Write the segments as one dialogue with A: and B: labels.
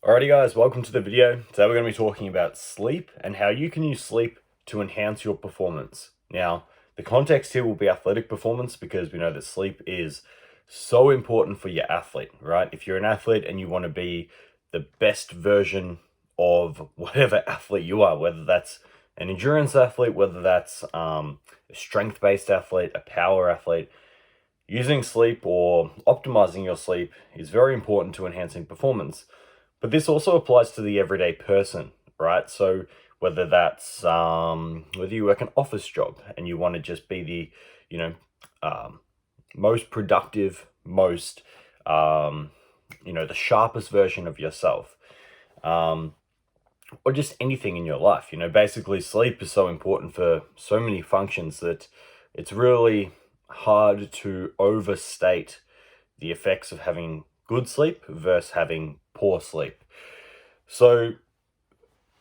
A: Alrighty guys, welcome to the video. Today we're going to be talking about sleep and how you can use sleep to enhance your performance. Now, the context here will be athletic performance because we know that sleep is so important for your athlete, right? If you're an athlete and you want to be the best version of whatever athlete you are, whether that's an endurance athlete, whether that's a strength-based athlete, a power athlete, using sleep or optimizing your sleep is very important to enhancing performance. But this also applies to the everyday person, right? So whether that's whether you work an office job and you want to just be the, most productive, most, the sharpest version of yourself, or just anything in your life. Basically sleep is so important for so many functions that it's really hard to overstate the effects of having good sleep versus having poor sleep. So,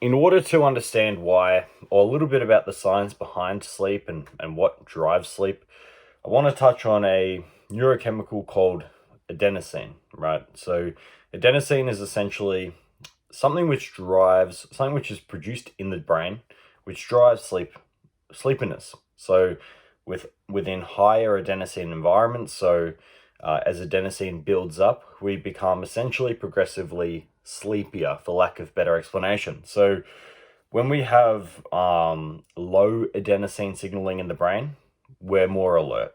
A: in order to understand why, or a little bit about the science behind sleep and what drives sleep, I want to touch on a neurochemical called adenosine, right? So, adenosine is essentially something which is produced in the brain, which drives sleepiness. So, within higher adenosine environments, as adenosine builds up, we become essentially progressively sleepier, for lack of better explanation. So when we have low adenosine signaling in the brain, we're more alert.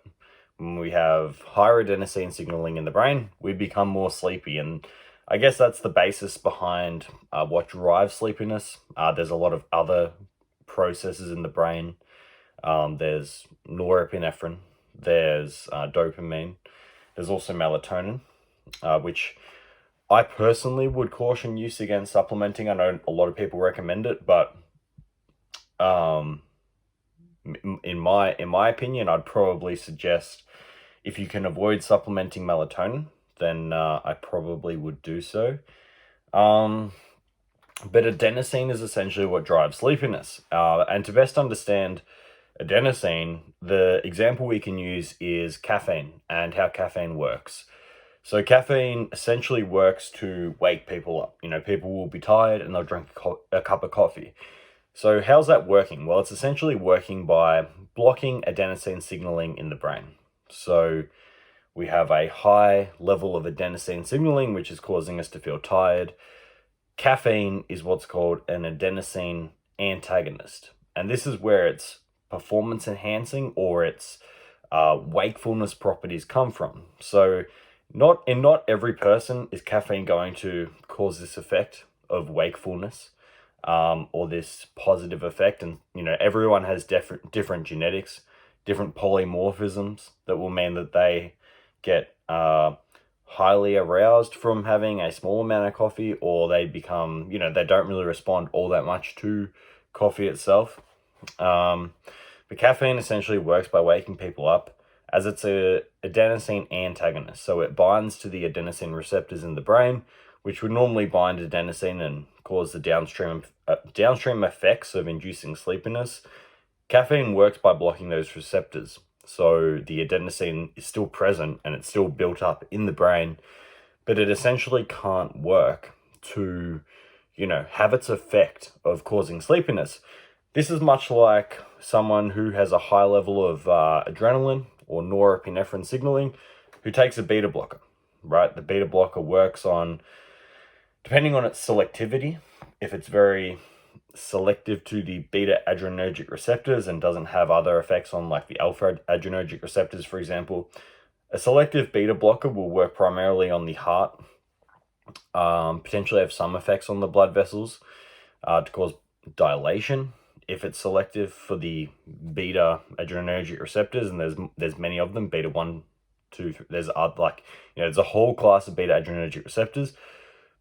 A: When we have higher adenosine signaling in the brain, we become more sleepy. And I guess that's the basis behind what drives sleepiness. There's a lot of other processes in the brain. There's norepinephrine, there's dopamine, there's also melatonin, which I personally would caution use against supplementing. I know a lot of people recommend it, but in my opinion, I'd probably suggest if you can avoid supplementing melatonin, then I probably would do so. But adenosine is essentially what drives sleepiness. And to best understand adenosine, the example we can use is caffeine and how caffeine works. So caffeine essentially works to wake people up. People will be tired and they'll drink a cup of coffee. So how's that working? Well, it's essentially working by blocking adenosine signaling in the brain. So we have a high level of adenosine signaling, which is causing us to feel tired. Caffeine is what's called an adenosine antagonist. And this is where its performance enhancing or its wakefulness properties come from. So not every person is caffeine going to cause this effect of wakefulness or this positive effect. And everyone has different genetics, different polymorphisms that will mean that they get highly aroused from having a small amount of coffee, or they become, they don't really respond all that much to coffee itself. But caffeine essentially works by waking people up, as it's a adenosine antagonist. So it binds to the adenosine receptors in the brain, which would normally bind adenosine and cause the downstream effects of inducing sleepiness. Caffeine works by blocking those receptors. So the adenosine is still present and it's still built up in the brain, but it essentially can't work to, have its effect of causing sleepiness. This is much like someone who has a high level of adrenaline or norepinephrine signaling who takes a beta blocker, right? The beta blocker works on, depending on its selectivity, if it's very selective to the beta adrenergic receptors and doesn't have other effects on like the alpha adrenergic receptors, for example, a selective beta blocker will work primarily on the heart, potentially have some effects on the blood vessels to cause dilation if it's selective for the beta adrenergic receptors, and there's many of them, beta 1, 2, 3, there's a whole class of beta adrenergic receptors,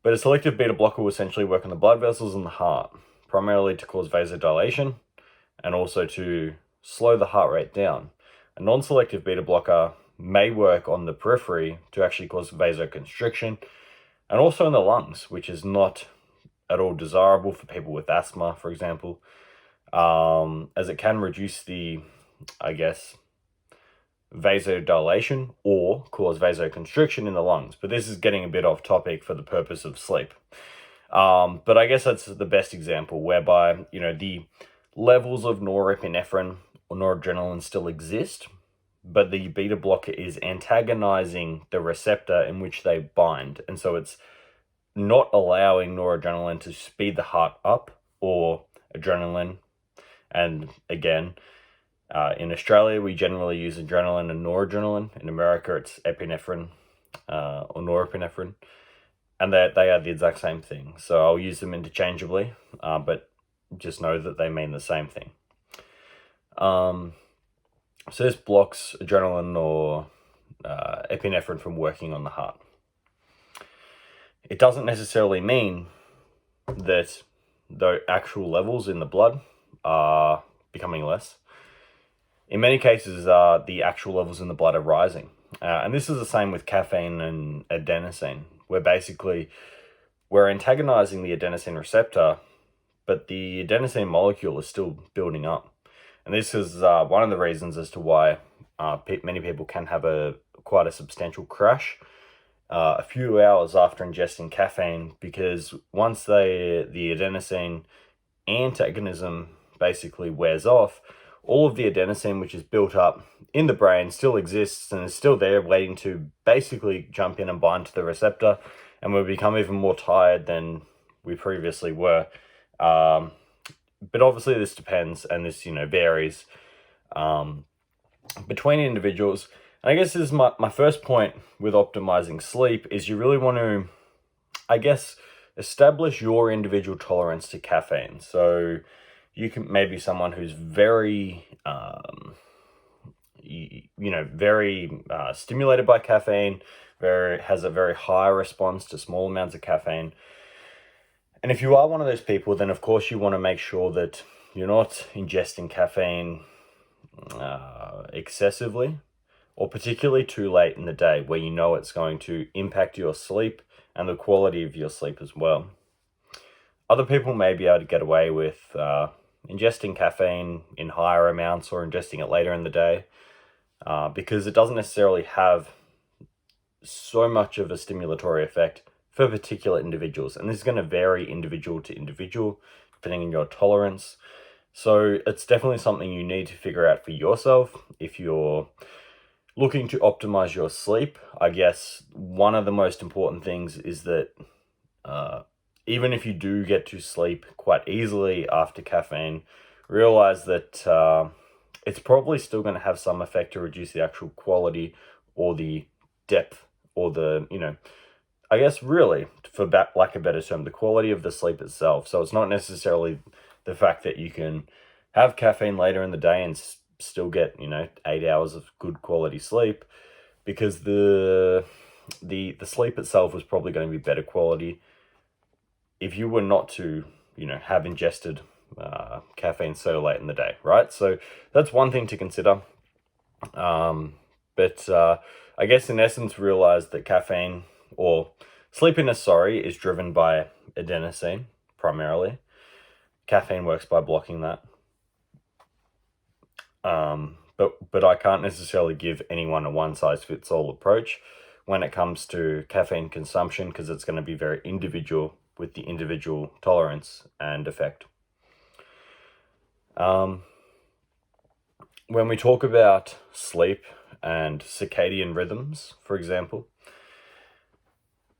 A: but a selective beta blocker will essentially work on the blood vessels in the heart, primarily to cause vasodilation and also to slow the heart rate down. A non-selective beta blocker may work on the periphery to actually cause vasoconstriction and also in the lungs, which is not at all desirable for people with asthma, for example, as it can reduce the, vasodilation or cause vasoconstriction in the lungs. But this is getting a bit off topic for the purpose of sleep. But I guess that's the best example whereby, the levels of norepinephrine or noradrenaline still exist, but the beta blocker is antagonizing the receptor in which they bind. And so it's not allowing noradrenaline to speed the heart up or adrenaline. And again, in Australia, we generally use adrenaline and noradrenaline. In America, it's epinephrine or norepinephrine. And they are the exact same thing. So I'll use them interchangeably, but just know that they mean the same thing. So this blocks adrenaline or epinephrine from working on the heart. It doesn't necessarily mean that the actual levels in the blood are becoming less. In many cases, the actual levels in the blood are rising. And this is the same with caffeine and adenosine, where basically we're antagonizing the adenosine receptor, but the adenosine molecule is still building up. And this is one of the reasons as to why many people can have quite a substantial crash a few hours after ingesting caffeine, because once the adenosine antagonism basically wears off, all of the adenosine which is built up in the brain still exists and is still there waiting to basically jump in and bind to the receptor, and we'll become even more tired than we previously were. But obviously this depends, and this varies between individuals. And I guess this is my first point with optimizing sleep, is you really want to, I guess, establish your individual tolerance to caffeine. So you can maybe someone who's very, very stimulated by caffeine, has a very high response to small amounts of caffeine. And if you are one of those people, then of course you want to make sure that you're not ingesting caffeine excessively, or particularly too late in the day, where you know it's going to impact your sleep and the quality of your sleep as well. Other people may be able to get away with ingesting caffeine in higher amounts or ingesting it later in the day because it doesn't necessarily have so much of a stimulatory effect for particular individuals. And this is going to vary individual to individual, depending on your tolerance. So it's definitely something you need to figure out for yourself. If you're looking to optimize your sleep, I guess one of the most important things is that even if you do get to sleep quite easily after caffeine, realize that it's probably still going to have some effect to reduce the actual quality or the depth or the, I guess really, for lack of a better term, the quality of the sleep itself. So it's not necessarily the fact that you can have caffeine later in the day and still get 8 hours of good quality sleep, because the sleep itself was probably going to be better quality if you were not to have ingested caffeine so late in the day, right? So that's one thing to consider. But I guess in essence, realize that caffeine, or sleepiness, is driven by adenosine primarily. Caffeine works by blocking that. But I can't necessarily give anyone a one-size-fits-all approach when it comes to caffeine consumption, because it's going to be very individual with the individual tolerance and effect. When we talk about sleep and circadian rhythms, for example,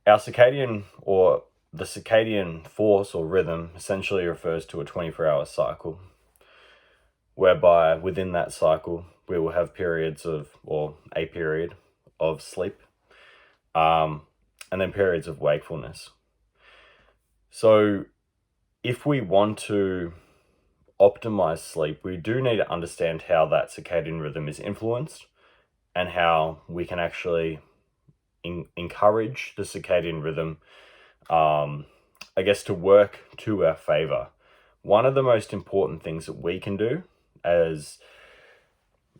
A: our circadian, or the circadian force or rhythm, essentially refers to a 24-hour cycle, whereby within that cycle we will have periods of, or a period of sleep, and then periods of wakefulness. So if we want to optimize sleep, we do need to understand how that circadian rhythm is influenced and how we can actually encourage the circadian rhythm, I guess, to work to our favor. One of the most important things that we can do, as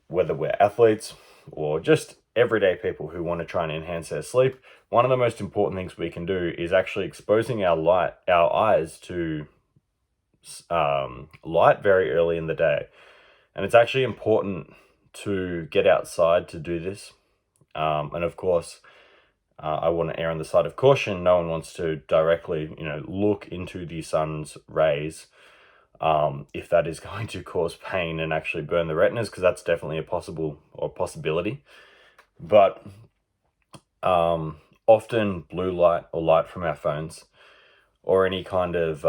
A: whether we're athletes or just everyday people who want to try and enhance their sleep, one of the most important things we can do is actually exposing our eyes to light very early in the day. And it's actually important to get outside to do this. And of course, I want to err on the side of caution. No one wants to directly, look into the sun's rays, if that is going to cause pain and actually burn the retinas, because that's definitely a possibility. But often blue light or light from our phones, or any kind of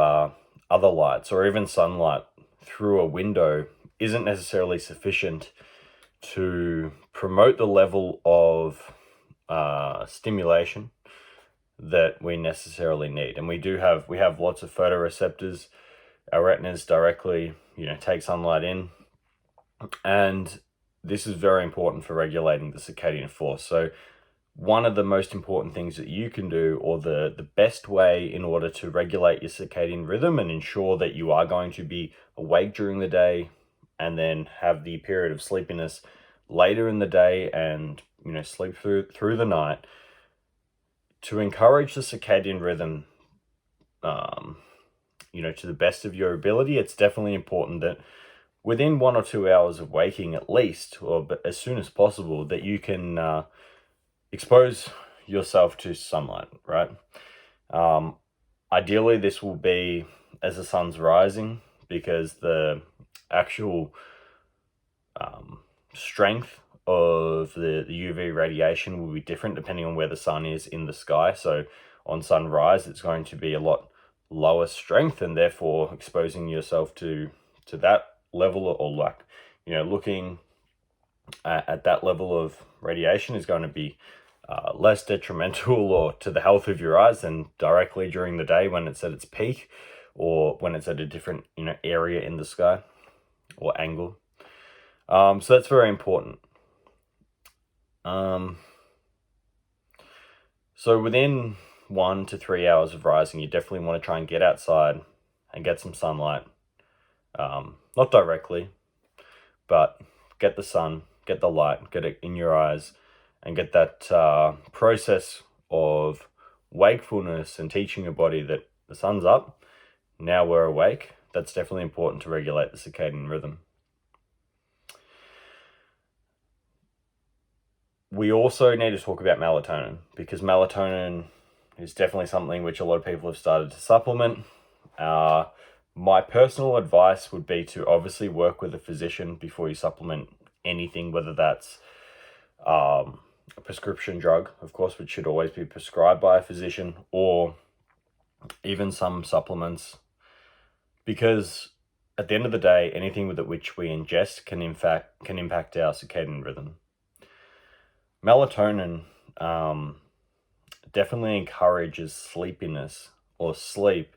A: other lights, or even sunlight through a window, isn't necessarily sufficient to promote the level of stimulation that we necessarily need. And we have lots of photoreceptors. Our retinas directly, take sunlight in, and this is very important for regulating the circadian force. So one of the most important things that you can do, or the best way in order to regulate your circadian rhythm and ensure that you are going to be awake during the day and then have the period of sleepiness later in the day, and sleep through the night, to encourage the circadian rhythm to the best of your ability. It's definitely important that within 1 or 2 hours of waking, at least, or as soon as possible, that you can expose yourself to sunlight, right? Ideally, this will be as the sun's rising, because the actual strength of the UV radiation will be different depending on where the sun is in the sky. So on sunrise, it's going to be a lot lower strength, and therefore exposing yourself to that level, or looking at that level of radiation, is going to be less detrimental or to the health of your eyes than directly during the day when it's at its peak, or when it's at a different area in the sky or angle. So that's very important. So within 1 to 3 hours of rising, you definitely want to try and get outside and get some sunlight. Not directly, but get the sun, get the light, get it in your eyes, and get that process of wakefulness and teaching your body that the sun's up, now we're awake. That's definitely important to regulate the circadian rhythm. We also need to talk about melatonin, because melatonin is definitely something which a lot of people have started to supplement. My personal advice would be to obviously work with a physician before you supplement anything, whether that's a prescription drug, of course, which should always be prescribed by a physician, or even some supplements, because at the end of the day, anything with which we ingest can impact our circadian rhythm. Melatonin definitely encourages sleepiness or sleep,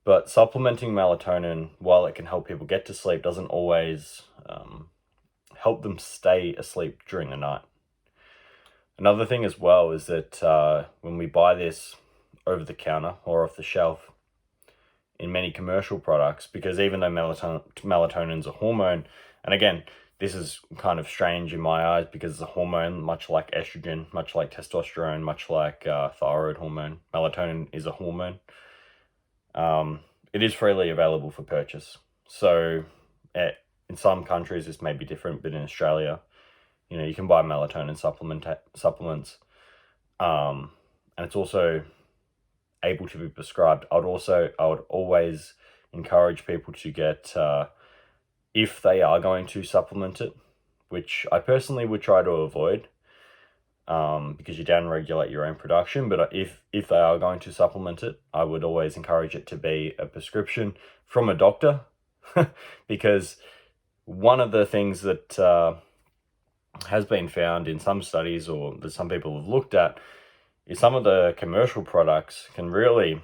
A: but supplementing melatonin, while it can help people get to sleep, doesn't always help them stay asleep during the night. Another thing as well is that when we buy this over the counter or off the shelf in many commercial products, because even though melatonin's a hormone, and again, this is kind of strange in my eyes, because it's a hormone, much like estrogen, much like testosterone, much like thyroid hormone. Melatonin is a hormone. It is freely available for purchase. So in some countries this may be different, but in Australia, you can buy melatonin supplements, and it's also able to be prescribed. I would always encourage people to get, if they are going to supplement it, which I personally would try to avoid, because you down-regulate your own production. But if they are going to supplement it, I would always encourage it to be a prescription from a doctor, because one of the things that has been found in some studies, or that some people have looked at, is some of the commercial products can really,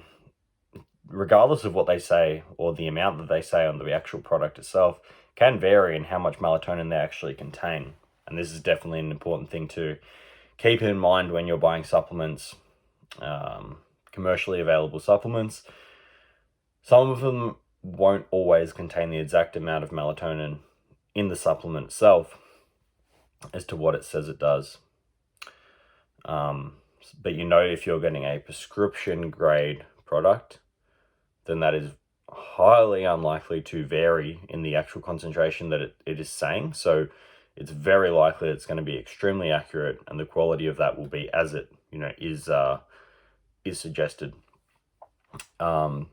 A: regardless of what they say or the amount that they say on the actual product itself, can vary in how much melatonin they actually contain. And this is definitely an important thing to keep in mind when you're buying supplements, commercially available supplements. Some of them won't always contain the exact amount of melatonin in the supplement itself as to what it says it does. But if you're getting a prescription grade product, then that is highly unlikely to vary in the actual concentration that it is saying. So it's very likely it's going to be extremely accurate, and the quality of that will be as it is suggested. One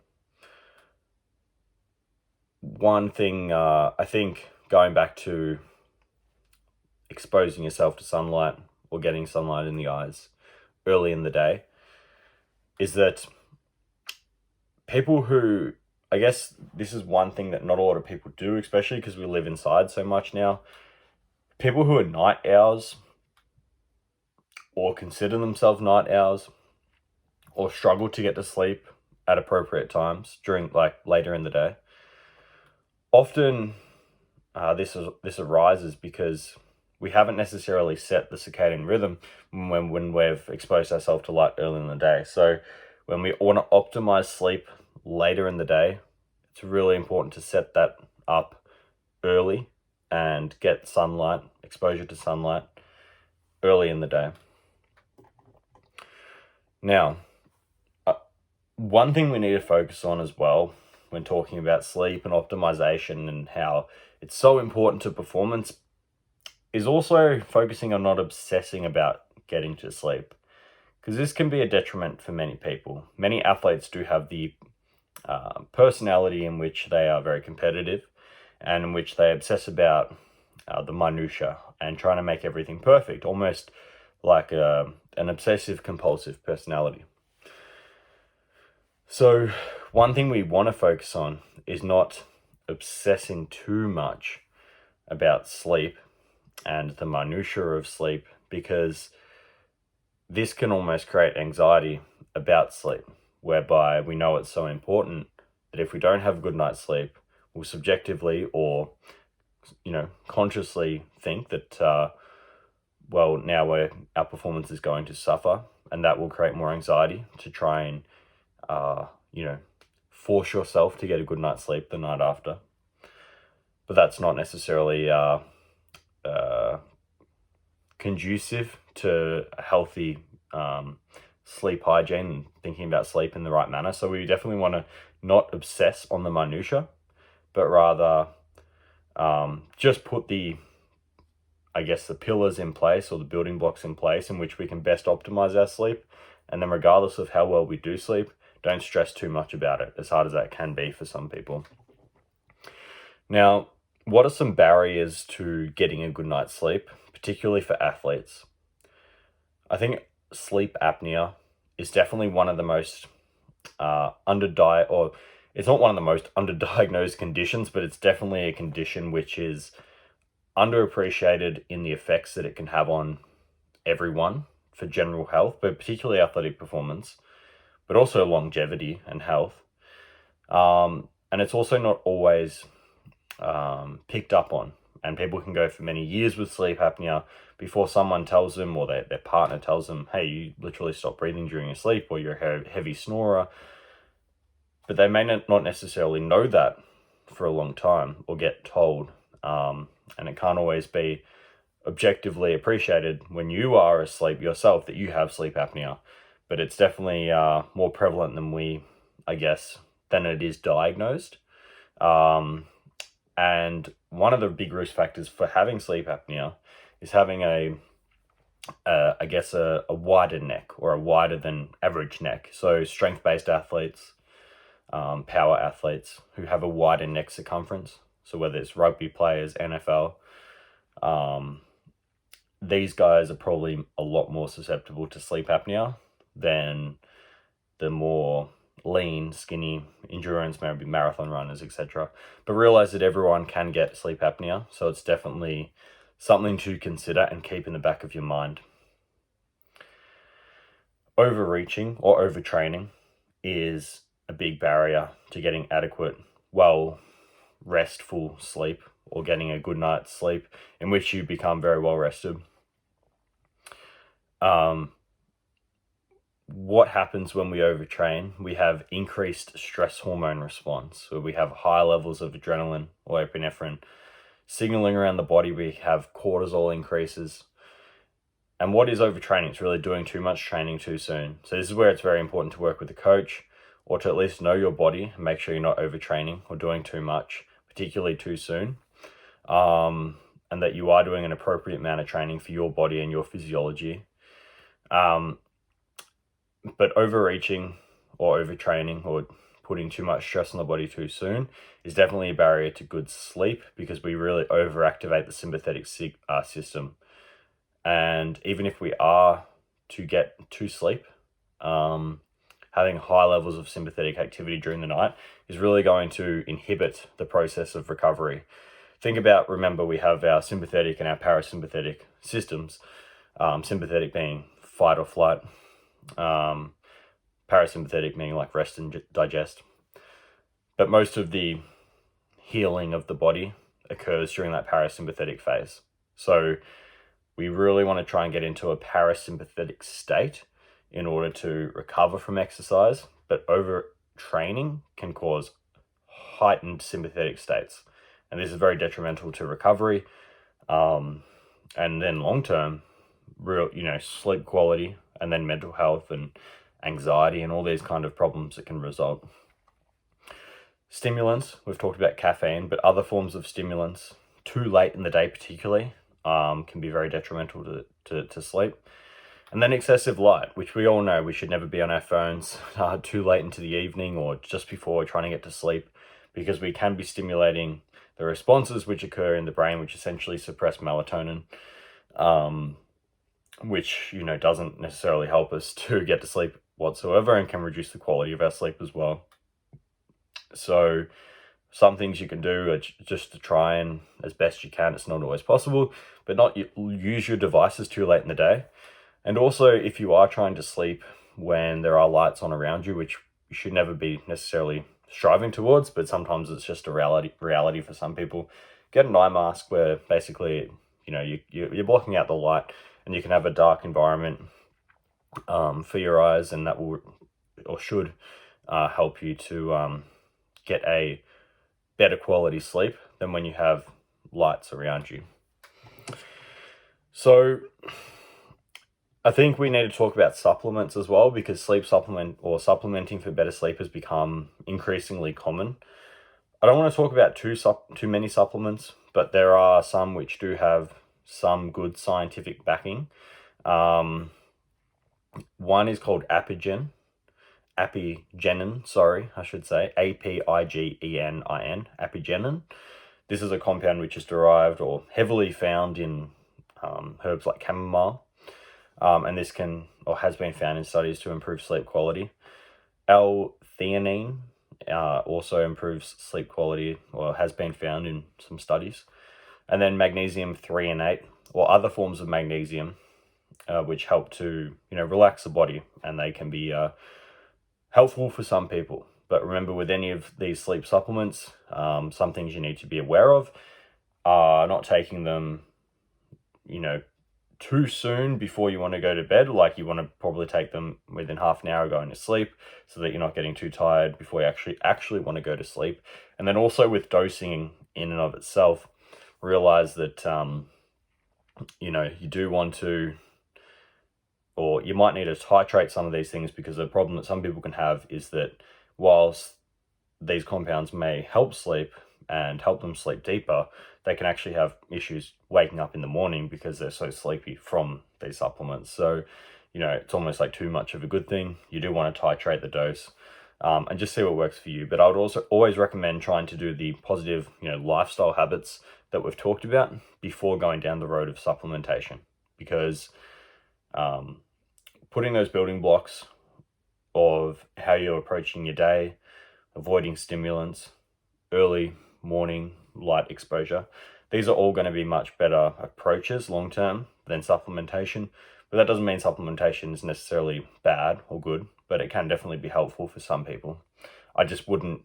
A: thing, I think, going back to exposing yourself to sunlight or getting sunlight in the eyes early in the day, is that people who, I guess this is one thing that not a lot of people do, especially because we live inside so much now. People who are night owls or consider themselves night owls or struggle to get to sleep at appropriate times during, like, later in the day, often this arises because we haven't necessarily set the circadian rhythm when we've exposed ourselves to light early in the day. So when we want to optimize sleep later in the day, it's really important to set that up early and get sunlight, exposure to sunlight early in the day. Now, one thing we need to focus on as well when talking about sleep and optimization and how it's so important to performance is also focusing on not obsessing about getting to sleep, because this can be a detriment for many people. Many athletes do have the personality in which they are very competitive and in which they obsess about the minutia and trying to make everything perfect, almost like an obsessive compulsive personality. So one thing we want to focus on is not obsessing too much about sleep and the minutia of sleep, because this can almost create anxiety about sleep, whereby we know it's so important that if we don't have a good night's sleep, we'll subjectively or consciously think that now our performance is going to suffer, and that will create more anxiety to try and force yourself to get a good night's sleep the night after. But that's not necessarily conducive to a healthy sleep hygiene and thinking about sleep in the right manner. So we definitely want to not obsess on the minutia, but rather just put the pillars in place, or the building blocks in place, in which we can best optimize our sleep. And then regardless of how well we do sleep, don't stress too much about it, as hard as that can be for some people. Now, what are some barriers to getting a good night's sleep, particularly for athletes? I think sleep apnea is definitely one of the most it's not one of the most underdiagnosed conditions, but it's definitely a condition which is underappreciated in the effects that it can have on everyone for general health, but particularly athletic performance, but also longevity and health. And it's also not always picked up on, and people can go for many years with sleep apnea before someone tells them, or their partner tells them, hey, you literally stop breathing during your sleep, or you're a heavy snorer. But they may not necessarily know that for a long time, or get told, and it can't always be objectively appreciated when you are asleep yourself that you have sleep apnea. But it's definitely more prevalent than it is diagnosed. And one of the big risk factors for having sleep apnea is having a wider neck, or a wider than average neck. So strength-based athletes, power athletes who have a wider neck circumference, so whether it's rugby players, NFL, these guys are probably a lot more susceptible to sleep apnea than the more lean, skinny, endurance, maybe marathon runners, etc. But realize that everyone can get sleep apnea, so it's definitely something to consider and keep in the back of your mind. Overreaching or overtraining is a big barrier to getting adequate, restful sleep, or getting a good night's sleep in which you become very well rested. What happens when we overtrain? We have increased stress hormone response. So we have high levels of adrenaline or epinephrine signaling around the body. We have cortisol increases. And what is overtraining? It's really doing too much training too soon. So this is where it's very important to work with a coach, or to at least know your body and make sure you're not overtraining or doing too much, particularly too soon. And that you are doing an appropriate amount of training for your body and your physiology. But overreaching or overtraining or putting too much stress on the body too soon is definitely a barrier to good sleep, because we really overactivate the sympathetic system. And even if we are to get to sleep, having high levels of sympathetic activity during the night is really going to inhibit the process of recovery. Remember, we have our sympathetic and our parasympathetic systems. Sympathetic being fight or flight, parasympathetic meaning like rest and digest. But most of the healing of the body occurs during that parasympathetic phase. So we really want to try and get into a parasympathetic state in order to recover from exercise, but overtraining can cause heightened sympathetic states. And this is very detrimental to recovery. And then long-term, sleep quality, and then mental health and anxiety and all these kind of problems that can result. Stimulants, we've talked about caffeine, but other forms of stimulants, too late in the day particularly, can be very detrimental to sleep. And then excessive light, which we all know we should never be on our phones too late into the evening or just before we're trying to get to sleep, because we can be stimulating the responses which occur in the brain, which essentially suppress melatonin, which doesn't necessarily help us to get to sleep whatsoever and can reduce the quality of our sleep as well. So some things you can do are just to try and, as best you can, it's not always possible, but not use your devices too late in the day. And also, if you are trying to sleep when there are lights on around you, which you should never be necessarily striving towards, but sometimes it's just a reality for some people, get an eye mask where basically, you're blocking out the light, and you can have a dark environment for your eyes, and that will or should help you to get a better quality sleep than when you have lights around you. So I think we need to talk about supplements as well, because supplementing for better sleep has become increasingly common. I don't want to talk about too many supplements, but there are some which do have some good scientific backing. One is called Apigenin, I should say, Apigenin, Apigenin. This is a compound which is derived or heavily found in herbs like chamomile, and this has been found in studies to improve sleep quality. L-theanine also improves sleep quality, or has been found in some studies. And then magnesium threonate, or other forms of magnesium, which help to relax the body, and they can be helpful for some people. But remember, with any of these sleep supplements, some things you need to be aware of are not taking them too soon before you want to go to bed. Like, you want to probably take them within half an hour going to sleep, so that you're not getting too tired before you actually want to go to sleep. And then also with dosing in and of itself, realize that you do want to, or you might need to titrate some of these things, because the problem that some people can have is that whilst these compounds may help sleep and help them sleep deeper, they can actually have issues waking up in the morning because they're so sleepy from these supplements. So, it's almost like too much of a good thing. You do want to titrate the dose and just see what works for you. But I would also always recommend trying to do the positive, lifestyle habits that we've talked about before going down the road of supplementation, because putting those building blocks of how you're approaching your day, avoiding stimulants, early morning light exposure, these are all going to be much better approaches long term than supplementation. But that doesn't mean supplementation is necessarily bad or good, but it can definitely be helpful for some people. I just wouldn't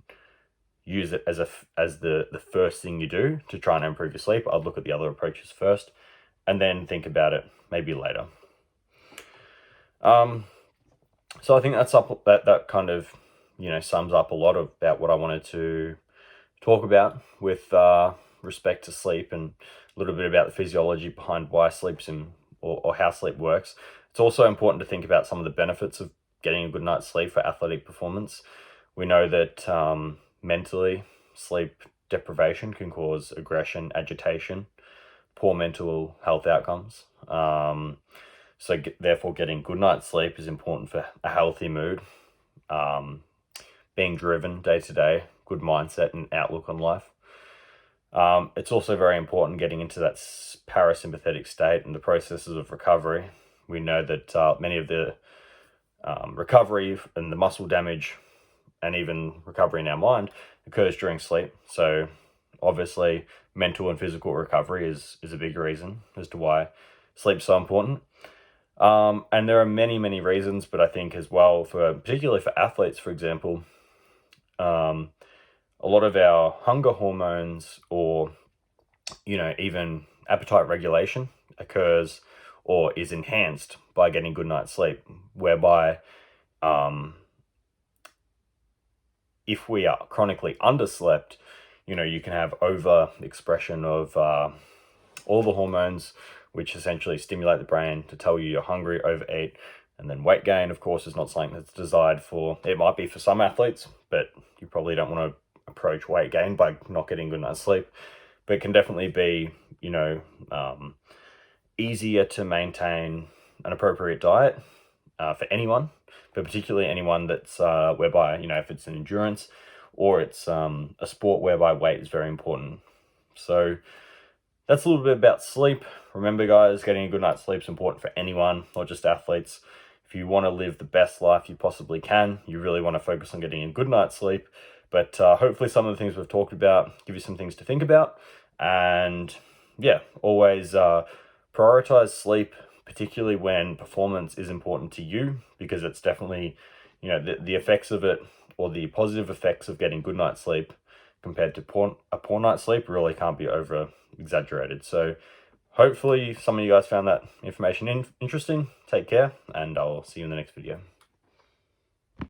A: use it as the first thing you do to try and improve your sleep. I'd look at the other approaches first and then think about it maybe later. So I think that kind of sums up a lot about what I wanted to talk about with respect to sleep, and a little bit about the physiology behind why sleep's or how sleep works. It's also important to think about some of the benefits of getting a good night's sleep for athletic performance. We know that mentally, sleep deprivation can cause aggression, agitation, poor mental health outcomes. So therefore, getting good night's sleep is important for a healthy mood, being driven day to day, good mindset and outlook on life. It's also very important getting into that parasympathetic state and the processes of recovery. We know that many of the recovery and the muscle damage and even recovery in our mind occurs during sleep. So obviously mental and physical recovery is a big reason as to why sleep's so important. And there are many reasons, but I think as well, particularly for athletes, for example, a lot of our hunger hormones or, even appetite regulation occurs or is enhanced by getting good night's sleep, whereby if we are chronically underslept, you can have over expression of all the hormones, which essentially stimulate the brain to tell you you're hungry, overeat. And then weight gain, of course, is not something that's desired for, it might be for some athletes, but you probably don't want to approach weight gain by not getting good night's sleep. But it can definitely be, easier to maintain an appropriate diet for anyone, but particularly anyone that's whereby, if it's an endurance or it's a sport whereby weight is very important. So that's a little bit about sleep. Remember, guys, getting a good night's sleep is important for anyone, not just athletes. If you want to live the best life you possibly can, you really want to focus on getting a good night's sleep. But hopefully some of the things we've talked about give you some things to think about. And yeah, always prioritize sleep, particularly when performance is important to you, because it's definitely, the effects of it, or the positive effects of getting good night's sleep compared to a poor night's sleep really can't be over exaggerated. So hopefully some of you guys found that information interesting. Take care, and I'll see you in the next video.